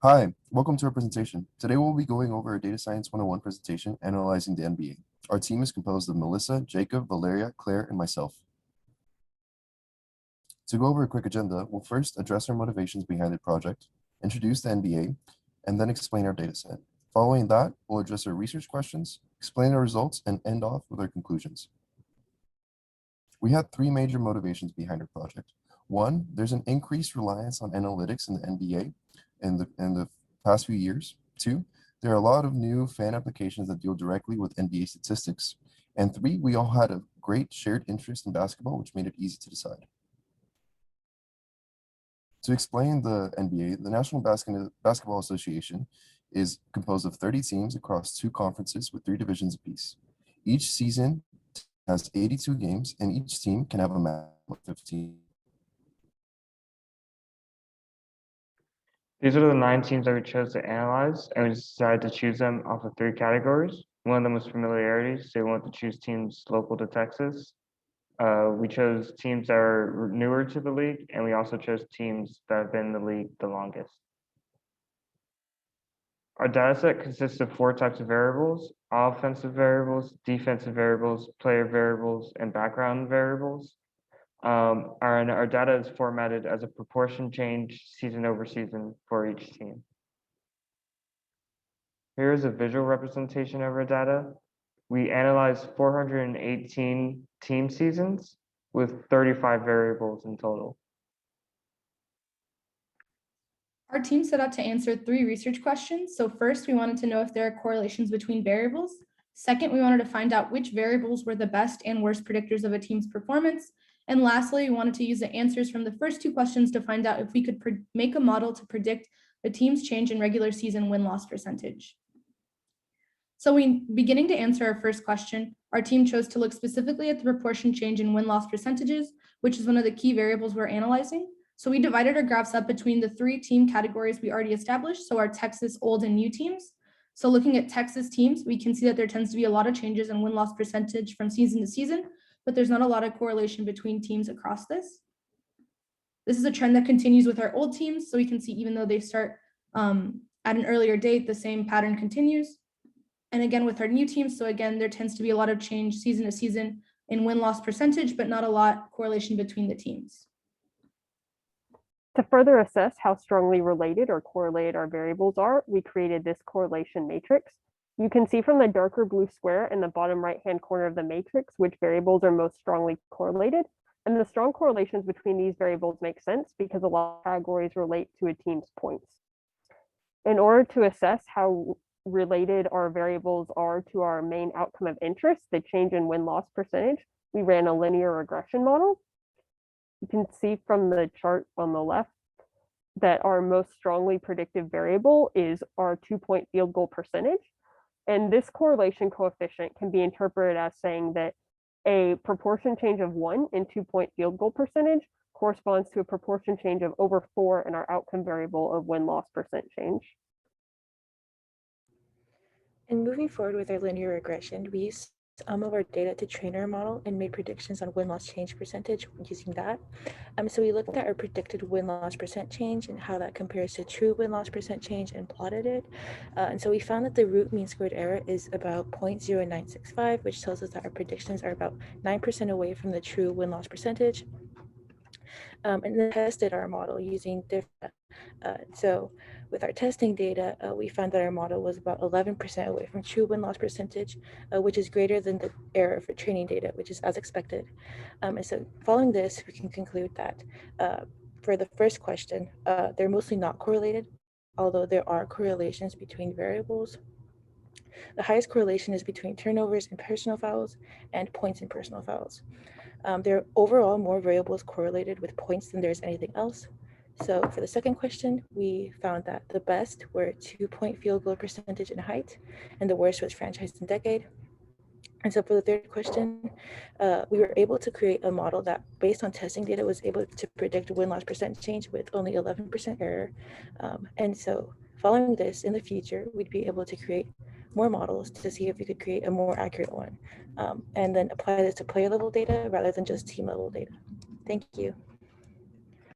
Hi, welcome to our presentation. Today we'll be going over a Data Science 101 presentation analyzing the NBA. Our team is composed of Melissa, Jacob, Valeria, Claire, and myself. To go over a quick agenda, we'll first address our motivations behind the project, introduce the NBA, and then explain our dataset. Following that, we'll address our research questions, explain our results, and end off with our conclusions. We had three major motivations behind our project. One, there's an increased reliance on analytics in the NBA in the past few years. Two, there are a lot of new fan applications that deal directly with NBA statistics. And three, we all had a great shared interest in basketball, which made it easy to decide. To explain the NBA, the National Basketball Association is composed of 30 teams across two conferences with 3 divisions apiece. Each season has 82 games, and each team can have a maximum of 15. These are the 9 teams that we chose to analyze, and we decided to choose them off of 3 categories. One of them was familiarity, so we wanted to choose teams local to Texas. We chose teams that are newer to the league, and we also chose teams that have been in the league the longest. Our data set consists of 4 types of variables: offensive variables, defensive variables, player variables, and background variables. Our data is formatted as a proportion change season over season for each team. Here is a visual representation of our data. We analyzed 418 team seasons with 35 variables in total. Our team set out to answer 3 research questions. So first, we wanted to know if there are correlations between variables. Second, we wanted to find out which variables were the best and worst predictors of a team's performance. And lastly, we wanted to use the answers from the first 2 questions to find out if we could make a model to predict the team's change in regular season win-loss percentage. So beginning to answer our first question, our team chose to look specifically at the proportion change in win-loss percentages, which is one of the key variables we're analyzing. So we divided our graphs up between the 3 team categories we already established, so our Texas old and new teams. So looking at Texas teams, we can see that there tends to be a lot of changes in win-loss percentage from season to season, but there's not a lot of correlation between teams across this. This is a trend that continues with our old teams, so we can see even though they start at an earlier date, the same pattern continues. And again, with our new teams, so again, there tends to be a lot of change season to season in win-loss percentage, but not a lot correlation between the teams. To further assess how strongly related or correlated our variables are, we created this correlation matrix. You can see from the darker blue square in the bottom right-hand corner of the matrix which variables are most strongly correlated. And the strong correlations between these variables make sense because a lot of categories relate to a team's points. In order to assess how related our variables are to our main outcome of interest, the change in win-loss percentage, we ran a linear regression model. You can see from the chart on the left that our most strongly predictive variable is our 2-point field goal percentage. And this correlation coefficient can be interpreted as saying that a proportion change of 1 in 2-point field goal percentage corresponds to a proportion change of over 4 in our outcome variable of win-loss percent change. And moving forward with our linear regression, we used some of our data to train our model and made predictions on win-loss change percentage using that. So we looked at our predicted win-loss percent change and how that compares to true win-loss percent change and plotted it. And so we found that the root mean squared error is about 0.0965, which tells us that our predictions are about 9% away from the true win-loss percentage. And then tested our model using different. So with our testing data, we found that our model was about 11% away from true win-loss percentage, which is greater than the error for training data, which is as expected. And so following this, we can conclude that for the first question, they're mostly not correlated, although there are correlations between variables. The highest correlation is between turnovers and personal fouls and points in personal fouls. There are overall more variables correlated with points than there's anything else. So for the second question, we found that the best were 2-point field goal percentage and height, and the worst was franchised in decade. And so for the third question, we were able to create a model that, based on testing data, was able to predict win-loss percent change with only 11% error. And so following this, in the future, we'd be able to create more models to see if we could create a more accurate one, and then apply this to player level data rather than just team level data. Thank you.